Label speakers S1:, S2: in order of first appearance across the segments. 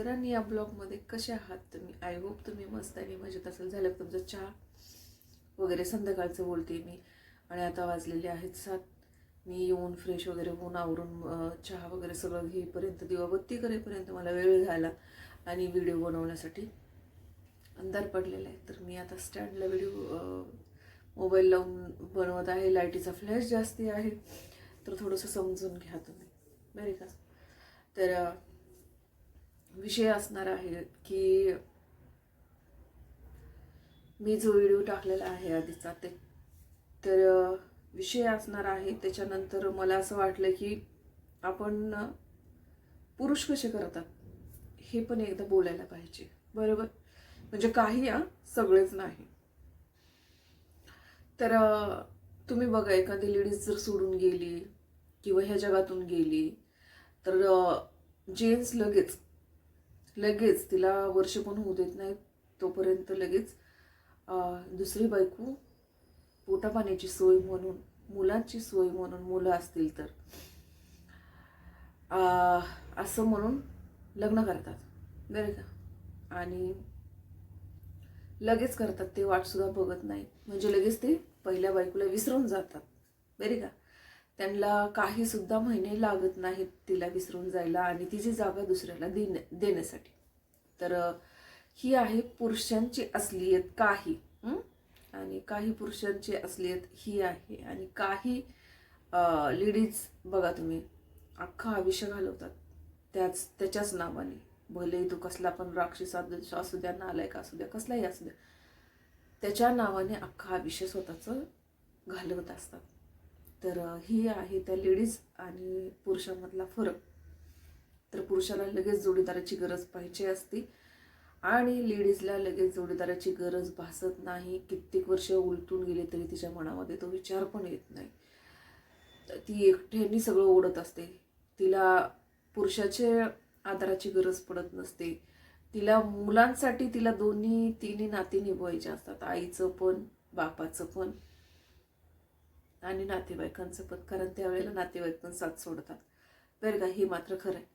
S1: आणि या ब्लॉगमध्ये कसे आहात तुम्ही? आय होप तुम्ही मस्त आणि मजेत असेल. झालं तुमचं चहा वगैरे? संध्याकाळचं बोलते मी. आणि आता वाजलेले आहेत 7. मी येऊन फ्रेश वगैरे होऊन आवरून चहा वगैरे सगळं घेईपर्यंत, दिवाबत्ती करेपर्यंत मला वेळ झाला. आणि व्हिडिओ बनवण्यासाठी अंधार पडलेला आहे. तर मी आता स्टँडला व्हिडिओ मोबाईल लावून बनवत आहे. लाईटीचा फ्लॅश जास्ती आहे, तर थोडंसं समजून घ्या तुम्ही, बरे का? तर विषय असणार आहे की मी जो व्हिडिओ टाकलेला आहे आधीचा ते, तर विषय असणार आहे. त्याच्यानंतर मला असं वाटलं की आपण पुरुष कसे करतात हे पण एकदा बोलायला पाहिजे, बरोबर? म्हणजे काही सगळेच नाही. तर तुम्ही बघा, एखादी लेडीज जर सोडून गेली किंवा ह्या जगातून गेली, तर जेंट्स लगेच तिला वर्ष पण होऊ देत नाही तोपर्यंत लगेच दुसरी बायको, पोटापाण्याची सोय म्हणून, मुलांची सोय म्हणून, मुलं असतील तर असं म्हणून लग्न करतात, बरं का? आणि लगेच करतात ते, वाट सुद्धा बघत नाही. म्हणजे लगेच ते पहिल्या बायकोला विसरून जातात, बरे का? त्यांना काही सुद्धा महिने लागत नाहीत तिला विसरून जायला आणि तिची जागा दुसऱ्याला देण्यासाठी. तर ही आहे पुरुषांची असलियत काही, आणि काही पुरुषांची असलियत ही आहे. आणि काही लेडीज बघा तुम्ही, अख्खा आयुष्य घालवतात त्याच्याच नावाने. भले तो कसला पण राक्षस असू द्या, नालायक असू द्या, कसलाही असू द्या, त्याच्या नावाने अख्खा आयुष्य स्वतःचं घालवत असतात. तर ही आहे त्या लेडीज आणि पुरुषांमधला फरक. तर पुरुषाला लगेच जोडीदाराची गरज पाहिजे असते आणि लेडीजला लगेच जोडीदाराची गरज भासत नाही. कित्येक वर्ष उलटून गेले तरी तिच्या मनामध्ये तो विचार पण येत नाही. ती एकट्याने सगळं ओढत असते. तिला पुरुषाचे आधाराची गरज पडत नसते. तिला मुलांसाठी तिला तिन्ही नाती निभवायचे असतात, आईचं पण, बापाचं पण आणि नातेवाईकांचं पण. कारण त्यावेळेला नातेवाईक पण साथ सोडतात, बरं का? हे मात्र खरं आहे.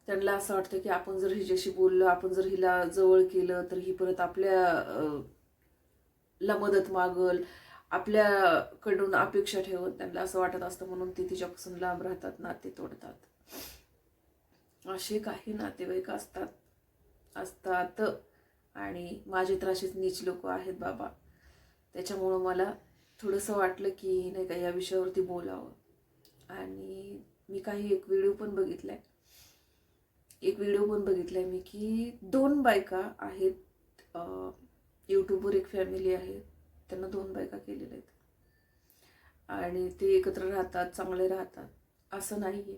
S1: त्यांना असं वाटतं की आपण जर हिच्याशी बोललो, आपण जर हिला जवळ केलं, तर ही परत आपल्याला मदत मागल, आपल्याकडून अपेक्षा ठेवत. त्यांना असं वाटत असतं, म्हणून ती तिच्यापासून लांब राहतात, नाते तोडतात. असे काही नातेवाईक असतात आणि माझे तर असेच नीच लोक आहेत बाबा. त्याच्यामुळं मला थोडंसं वाटलं की नाही का, या विषयावरती बोलावं. आणि मी एक व्हिडिओ पण बघितलाय मी की 2 बायका आहेत. यूट्यूबवर एक फॅमिली आहे, त्यांना 2 बायका केलेल्या आहेत आणि ते एकत्र राहतात, चांगले राहतात. असं नाहीये,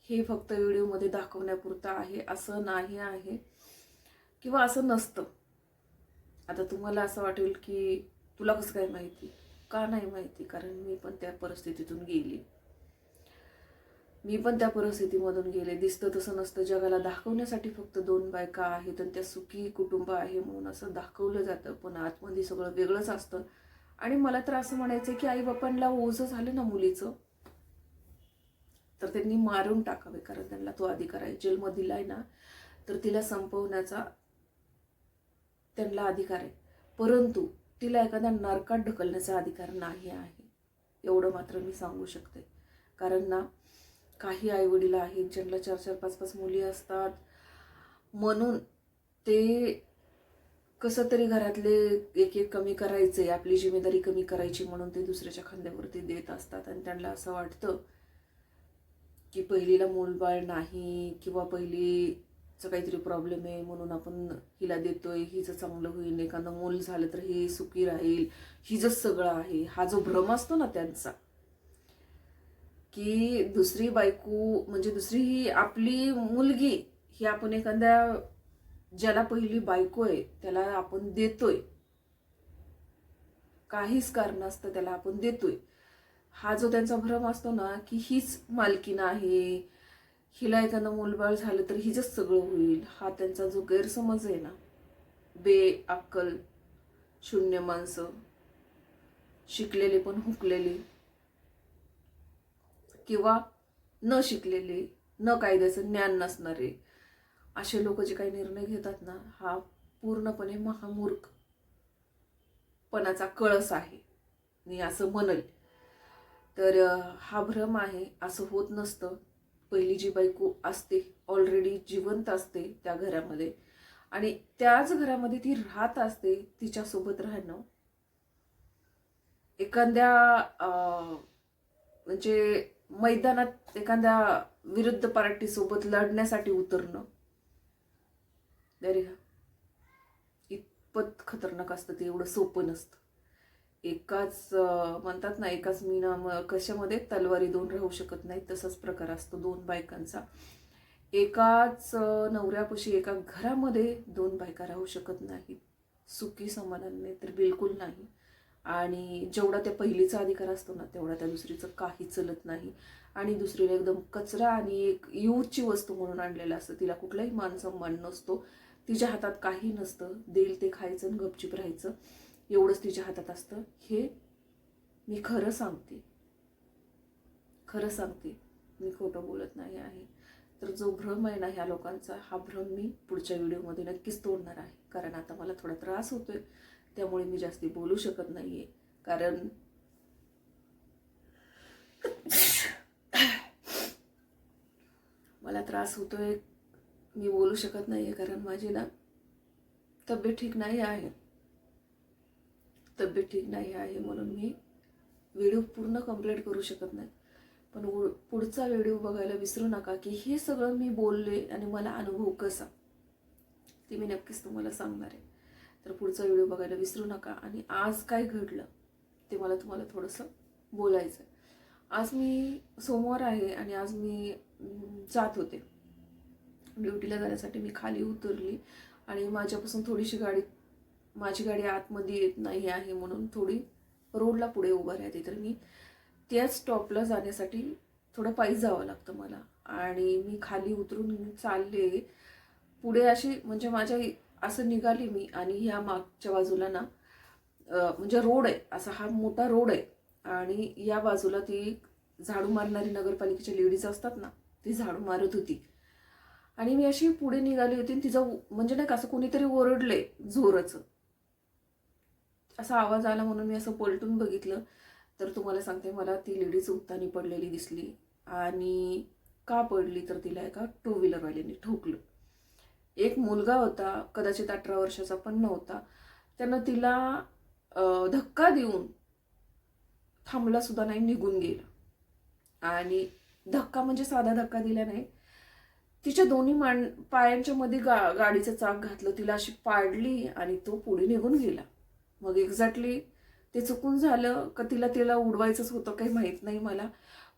S1: हे फक्त व्हिडिओमध्ये दाखवण्यापुरतं आहे, असं नाही आहे किंवा असं नसतं. आता तुम्हाला असं वाटेल की तुला कसं काय माहिती? का नाही माहिती? कारण मी पण त्या परिस्थितीतून गेली, मी पण त्या परिस्थितीमधून गेले. दिसतं तसं नसतं. जगाला दाखवण्यासाठी फक्त 2 बायका आहेत आणि त्या सुखी कुटुंब आहे म्हणून असं दाखवलं जातं, पण आतमध्ये सगळं वेगळंच असतं. आणि मला तर असं म्हणायचं की आई बापांना ओझं झालं ना मुलीचं, तर त्यांनी मारून टाकावे. कारण त्यांना तो अधिकार आहे, जन्म दिलाय ना, तर तिला संपवण्याचा त्यांना अधिकार आहे. परंतु तिला एखाद्या नरकात ढकलण्याचा अधिकार नाही आहे, एवढं मात्र मी सांगू शकते. कारण ना, काही आई वडील आहेत ज्यांना 4-4, 5-5 मुली असतात, म्हणून ते कसं तरी घरातले एक कमी करायचे, आपली जिम्मेदारी कमी करायची म्हणून ते दुसऱ्याच्या खांद्यावरती देत असतात. आणि त्यांना असं वाटतं की पहिलीला मूलबाळ नाही किंवा पहिलीचं काहीतरी प्रॉब्लेम आहे म्हणून आपण हिला देतोय, हिचं चांगलं होईल, एखादं मूल झालं तर ही सुखी राहील, हिचं सगळं आहे. हा जो भ्रम असतो ना त्यांचा, की दुसरी बायको म्हणजे दुसरी ही आपली मुलगी, ही आपण एखाद्या ज्याला पहिली बायको आहे त्याला आपण देतोय, काहीच कारण असतं त्याला आपण देतोय. हा जो त्यांचा भ्रम असतो ना, की हीच मालकीण आहे, हिला एखादं मूलबाळ झालं तर हिचंच सगळं होईल, हा त्यांचा जो गैरसमज आहे ना, बेअक्कल शून्य माणसं, शिकलेले पण हुकलेले किंवा न शिकलेले, न कायद्याचं ज्ञान नसणारे, असे लोक जे काही निर्णय घेतात ना, हा पूर्णपणे महामूर्खपणाचा कळस आहे, मी असं म्हणेल. तर हा भ्रम आहे, असं होत नसतं. पहिली जी बायको असते ऑलरेडी जिवंत असते त्या घरामध्ये, आणि त्याच घरामध्ये ती राहत असते. तिच्यासोबत राहणं, एखाद्या म्हणजे मैदानात एखाद्या विरुद्ध पार्टीसोबत लढण्यासाठी उतरणं, अरे इतपत खतरनाक असतं ते, एवढं सोपं नसतं. एकाच म्हणतात ना, एकाच मीना कशामध्ये तलवारी दोन राहू शकत नाही, तसाच प्रकार असतो दोन बायकांचा. एकाच नवऱ्यापाशी एका घरामध्ये दोन बायका राहू शकत नाहीत सुखी समाधानाने, तर बिलकुल नाही. आणि जेवढा त्या पहिलीचा अधिकार असतो ना, तेवढा त्या दुसरीचं काही चलत नाही. आणि दुसरीला एकदम कचरा आणि एक यूजची वस्तू म्हणून आणलेलं असतं. तिला कुठलाही मान सन्मान नसतो, तिच्या हातात काही नसतं, देईल ते खायचं आणि गपचूप राहायचं, एवढंच तिच्या हातात असतं. हे मी खरं सांगते, मी खोटं बोलत नाही आहे. तर जो भ्रम आहे ना ह्या लोकांचा, हा भ्रम मी पुढच्या व्हिडिओमध्ये नक्कीच तोडणार आहे. कारण आता मला थोडा त्रास होतोय, त्यामुळे मी जास्ती बोलू शकत नाहीये. कारण मला त्रास होतोय, मी बोलू शकत नाहीये, कारण माझी ना तब्येत ठीक नाही आहे. म्हणून मी व्हिडिओ पूर्ण कंप्लीट करू शकत नाही. पण पुढचा व्हिडिओ बघायला विसरू नका, की हे सगळं मी बोलले आणि मला अनुभव कसा, ते मी नक्कीच तुम्हाला सांगणार आहे. तर पुढचा व्हिडिओ बघायला विसरू नका. आणि आज काय घडलं ते मला तुम्हाला थोडंसं बोलायचं आहे. आज मी सोमवार आहे आणि आज मी जात होते ड्युटीला जाण्यासाठी. मी खाली उतरली आणि माझ्यापासून थोडीशी माझी गाडी आतमध्ये येत नाही आहे, म्हणून थोडी रोडला पुढे उभं राहते. तर मी त्याच स्टॉपला जाण्यासाठी थोडं पायी जावं लागतं मला. आणि मी खाली उतरून चालले पुढे, अशी म्हणजे माझ्या असं निघाली मी. आणि ह्या मागच्या बाजूला ना म्हणजे रोड आहे, असा हा मोठा रोड आहे. आणि या बाजूला ती झाडू मारणारी नगरपालिकेच्या लेडीज असतात ना, ती झाडू मारत होती. आणि मी अशी पुढे निघाली होती, तिचं म्हणजे नाही का असं कोणीतरी ओरडले जोरचं, असा आवाज आला. म्हणून मी असं पलटून बघितलं, तर तुम्हाला सांगते, मला ती लेडीज उत्तानी पडलेली दिसली. आणि का पडली तर तिला एका टू व्हीलरवाल्याने ठोकलं. एक मुलगा होता, कदाचित 18 वर्षाचा पण नव्हता. त्यानं तिला धक्का देऊन थांबला सुद्धा नाही, निघून गेला. आणि धक्का म्हणजे साधा धक्का दिला नाही, तिच्या दोन्ही पायांच्या मध्ये गाडीचं चाक घातलं, तिला अशी पाडली आणि तो पुढे निघून गेला. मग एक्झॅक्टली ते चुकून झालं का तिला उडवायचंच होतं, काही माहीत नाही मला.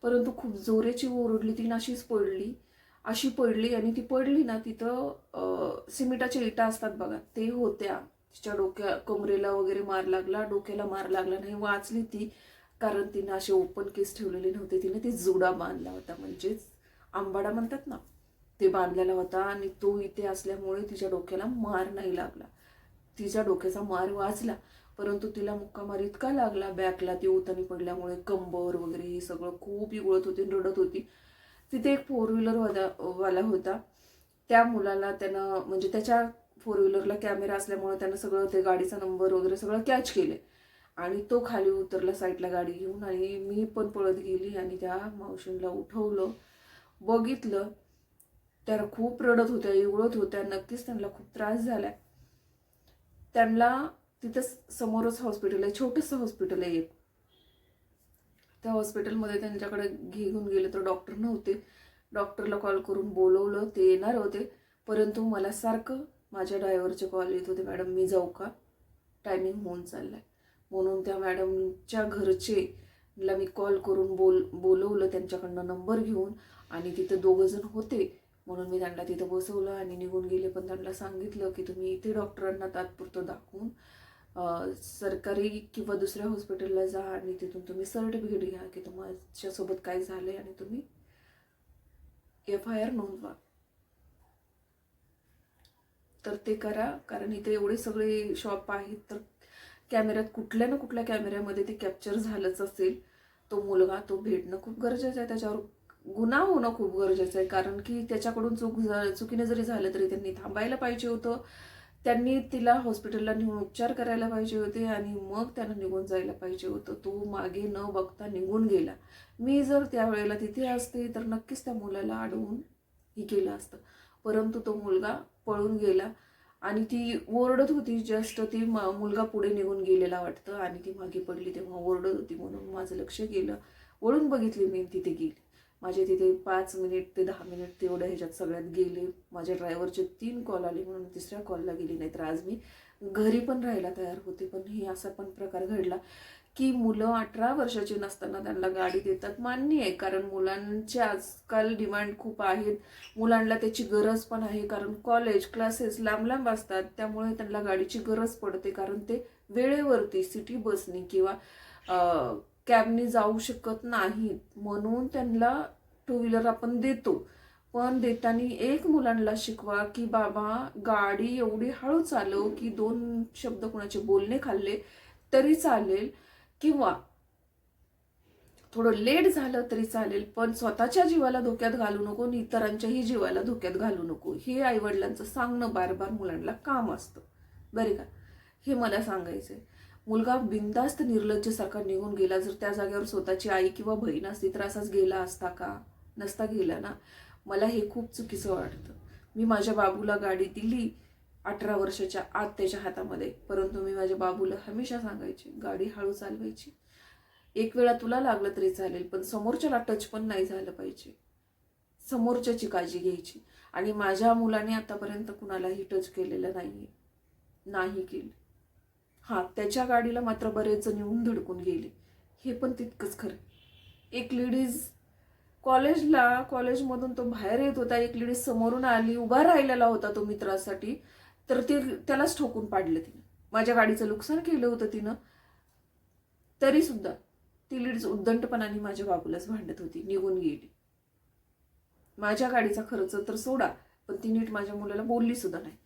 S1: परंतु खूप जोराची ओरडली, ती अशी पडली. आणि ती पडली ना, तिथं सिमेंटाच्या इटा असतात बघा, ते होत्या. तिच्या कमरेला वगैरे मार लागला, डोक्याला मार लागला नाही, वाचली ती. कारण तिनं असे ओपन केस ठेवलेले नव्हते, तिने ते जुडा बांधला होता, म्हणजेच आंबाडा म्हणतात ना, ते बांधलेला होता. आणि तो इथे असल्यामुळे तिच्या डोक्याला मार नाही लागला, तिच्या डोक्याचा मार वाचला. परंतु तिला मुक्का मार इतका लागला बॅकला, ती उतानी पडल्यामुळे कंबर वगैरे हे सगळं खूप इगळत होती, रडत होती. तिथे एक 4 व्हीलर वाला होता. त्या मुलाला त्यानं म्हणजे त्याच्या 4 व्हीलरला कॅमेरा असल्यामुळे त्यानं सगळं ते गाडीचा नंबर वगैरे सगळं कॅच केले. आणि तो खाली उतरला साईडला गाडी घेऊन. आणि मी पण पळत गेली आणि त्या मावशींना उठवलं, बघितलं, त्या खूप रडत होत्या, इवळत होत्या. नक्कीच त्यांना खूप त्रास झाला. त्यांना तिथं समोरच हॉस्पिटल आहे, छोटंसं हॉस्पिटल आहे एक. त्या हॉस्पिटलमध्ये त्यांच्याकडे घेऊन गेले तर डॉक्टर नव्हते. डॉक्टरला कॉल करून बोलवलं, ते येणार होते. परंतु मला सारखं माझ्या ड्रायव्हरचे कॉल येत होते, मॅडम मी जाऊ का, टायमिंग होऊन चाललाय. म्हणून त्या मॅडमच्या घरचे ला मी कॉल करून बोलवलं त्यांच्याकडनं नंबर घेऊन. आणि तिथं 2 जण होते, म्हणून मी त्यांना तिथं बसवलं आणि निघून गेले. पण त्यांना सांगितलं की तुम्ही इथे डॉक्टरांना तात्पुरतं दाखवून सरकारी किंवा दुसऱ्या हॉस्पिटलला जा आणि तिथून तुम्ही सर्टिफिकेट घ्या की तुमच्यासोबत काय झालंय आणि तुम्ही FIR नोंदवा. तर ते करा, कारण इथे एवढे सगळे शॉप आहेत, तर कॅमेऱ्यात कुठल्या कॅमेऱ्यामध्ये ते कॅप्चर झालंच असेल. तो मुलगा तो भेटणं खूप गरजेचं आहे, त्याच्यावर गुन्हा होणं खूप गरजेचं आहे, कारण की त्याच्याकडून चुकीने जरी झालं तरी त्यांनी थांबायला पाहिजे होतं. त्यांनी तिला हॉस्पिटलला नेऊन उपचार करायला पाहिजे होते आणि मग त्यानं निघून जायला पाहिजे होतं. तो मागे न बघता निघून गेला. मी जर त्यावेळेला तिथे असते तर नक्कीच त्या मुलाला अडवून हे केलं असतं. परंतु तो मुलगा पळून गेला आणि ती ओरडत होती. जस्ट ती मुलगा पुढे निघून गेलेला वाटतं आणि ती मागे पडली तेव्हा ओरडत होती, म्हणून माझं लक्ष गेलं. वळून बघितली मी, तिथे गेली. माझे तिथे 5 मिनिट ते 10 मिनिट तेवढ्या ह्याच्यात सगळ्यात गेले. माझ्या ड्रायव्हरचे 3 कॉल आले म्हणून तिसऱ्या कॉलला गेली. नाहीतर आज मी घरी पण राहायला तयार होते. पण हे असा पण प्रकार घडला की मुलं 18 वर्षाची नसताना त्यांना गाडी देतात. मान्य आहे, कारण मुलांचे आजकाल डिमांड खूप आहेत. मुलांना त्याची गरज पण आहे, कारण कॉलेज क्लासेस लांब लांब असतात. त्यामुळे त्यांना गाडीची गरज पडते, कारण ते वेळेवरती सिटी बसनी किंवा कॅबने जाऊ शकत नाहीत. म्हणून त्यांना टू व्हीलर आपण देतो. पण देताना एक मुलांना शिकवा की बाबा गाडी एवढी हळू चालव की 2 शब्द कुणाचे बोलणे खाल्ले तरी चालेल, किंवा थोडं लेट झालं तरी चालेल, पण स्वतःच्या जीवाला धोक्यात घालू नको आणि इतरांच्याही जीवाला धोक्यात घालू नको. हे आईवडिलांचं सांगणं बार बार मुलांना काम असतं, बरे का. हे मला सांगायचंय. मुलगा बिनधास्त निर्लज्जसारखा निघून गेला. जर त्या जागेवर स्वतःची आई किंवा बहीण असती तर असाच गेला असता का? नसता गेला ना. मला हे खूप चुकीचं वाटतं. मी माझ्या बाबूला गाडी दिली 18 वर्षाच्या आत त्याच्या हातामध्ये, परंतु मी माझ्या बाबूला हमेशा सांगायची गाडी हळू चालवायची. एक वेळा तुला लागलं तरी चालेल, पण समोरच्याला टच पण नाही झालं पाहिजे. समोरच्याची काळजी घ्यायची. आणि माझ्या मुलाने आतापर्यंत कुणालाही टच केलेलं नाही केलं. हा, त्याच्या गाडीला मात्र बरेच जण येऊन धडकून गेले, हे पण तितकंच खरं. एक लेडीज कॉलेजमधून तो बाहेर येत होता, एक लेडीज समोरून आली, उभा राहिलेला होता तो मित्रासाठी, तर ते त्यालाच ठोकून पाडलं तिनं. माझ्या गाडीचं नुकसान केलं होतं तिनं, तरी सुद्धा ती लेडीज उद्दंडपणाने माझ्या बाबूलाच भांडत होती, निघून गेली. माझ्या गाडीचा खर्च तर सोडा, पण ती नीट माझ्या मुलाला बोलली सुद्धा नाही.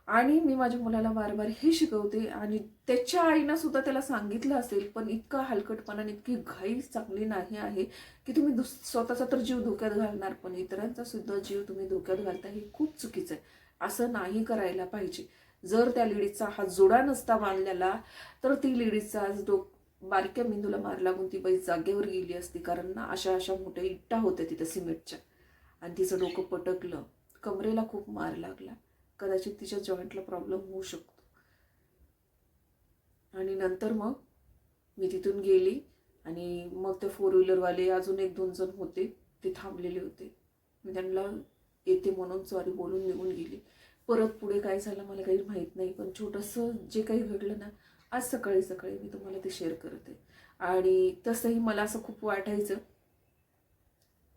S1: आणि मी माझ्या मुलाला बार बार हे शिकवते, आणि त्याच्या आईनं सुद्धा त्याला सांगितलं असेल, पण इतका हलकटपणा, इतकी घाई चांगली नाही आहे की तुम्ही स्वतःचा तर जीव धोक्यात घालणार, पण इतरांचा सुद्धा जीव तुम्ही धोक्यात घालता. हे खूप चुकीचं आहे. असं नाही करायला पाहिजे. जर त्या लेडीजचा हात जोडा नसता बांधलेला तर ती लेडीजचा आज बारक्या मेंदूला मार लागून ती बाई जागेवर गेली असती. कारण ना अशा मोठ्या इट्टा होत्या तिथं सिमेंटच्या, आणि तिचं डोकं पटकलं, कमरेला खूप मार लागला. कदाचित तिच्या जॉईंटला प्रॉब्लेम होऊ शकतो. आणि नंतर मग मी तिथून गेली आणि मग ते 4 व्हीलरवाले अजून 1-2 जण होते, ते थांबलेले होते. मी त्यांना येते म्हणून सॉरी बोलून निघून गेली. परत पुढे काय झालं मला काही माहीत नाही, पण छोटंसं जे काही घडलं ना आज सकाळी मी तुम्हाला ते शेअर करते. आणि तसंही मला असं खूप वाटायचं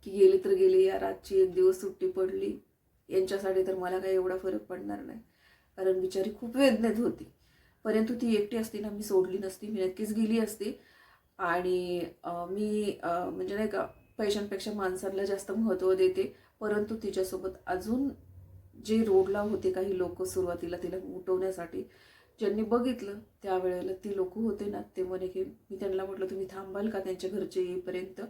S1: की गेली तर गेली यार, आजची एक दिवस सुट्टी पडली, यांच्यासाठी तर मला काही एवढा फरक पडणार नाही, कारण बिचारी खूप वेदनेत होती. परंतु ती एकटी असती ना, मी सोडली नसती, मी नक्कीच गेली असती. आणि मी म्हणजे नाही का, पैशांपेक्षा माणसांना जास्त महत्त्व देते. परंतु तिच्यासोबत अजून जे रोडला होते काही लोक सुरुवातीला तिला उठवण्यासाठी, ज्यांनी बघितलं त्यावेळेला ती लोक होते ना, ते म्हणे की मी त्यांना म्हटलं तुम्ही थांबाल का त्यांच्या घरचे येईपर्यंत.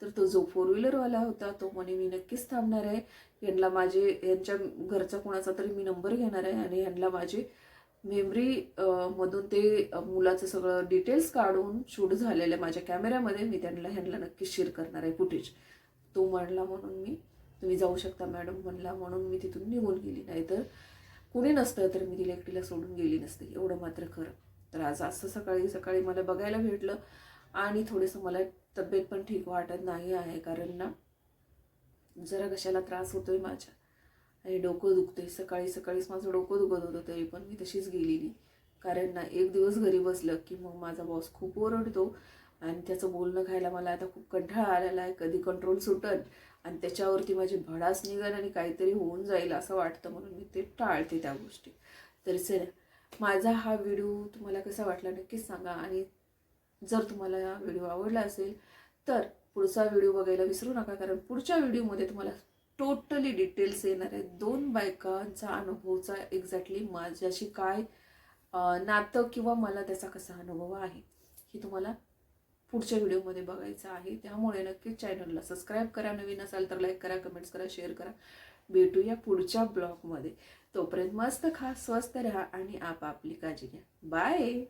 S1: तर तो जो 4 व्हीलरवाला होता तो म्हणे मी नक्कीच थांबणार आहे, यांच्या घरचा कोणाचा तरी मी नंबर घेणार आहे आणि यांना माझे मेमरी मधून ते मुलाचं सगळं डिटेल्स काढून शूट झालेलं माझ्या कॅमेऱ्यामध्ये मी ह्यांना नक्कीच शेअर करणार आहे फुटेज. तो म्हणला म्हणून तुम्ही जाऊ शकता मॅडम म्हणला म्हणून मी तिथून निघून गेली. नाहीतर कुणी नसतं तर मी तिला एकटीला सोडून गेली नसते, एवढं मात्र खरं. तर आज असं सकाळी मला बघायला भेटलं आणि थोडंसं मला तब्येत पण ठीक वाटत नाही आहे, कारण ना जरा घशाला त्रास होतोय माझ्या आणि डोकं दुखतंय. सकाळीच माझं डोकं दुखत होतं, तरी पण मी तशीच गेलेली. कारण ना एक दिवस घरी बसलं की मग माझा बॉस खूप ओरडतो आणि त्याचं बोलणं खायला मला आता खूप कंटाळा आलेला आहे. कधी कंट्रोल सुटल आणि त्याच्यावरती माझी भडास निघेल आणि काहीतरी होऊन जाईल असं वाटतं, म्हणून मी ते टाळते त्या गोष्टी. तर चला, माझा हा व्हिडिओ तुम्हाला कसा वाटला नक्कीच सांगा. आणि जर तुम्हाला हा व्हिडिओ आवडला असेल तर पुढचा व्हिडिओ बघायला विसरू नका, कारण पुढच्या व्हिडिओमध्ये तुम्हाला टोटली डिटेल्स येणार आहेत. 2 बायकांचा अनुभवचा एक्झॅक्टली माझ्याशी काय नातं किंवा मला त्याचा कसा अनुभव आहे हे तुम्हाला पुढच्या व्हिडिओमध्ये बघायचं आहे. त्यामुळे नक्कीच चॅनलला सबस्क्राईब करा, नवीन असाल तर लाईक करा, कमेंट्स करा, शेअर करा. भेटूया पुढच्या ब्लॉगमध्ये. तोपर्यंत मस्त खा, स्वस्त राहा आणि आपापली काळजी घ्या. बाय.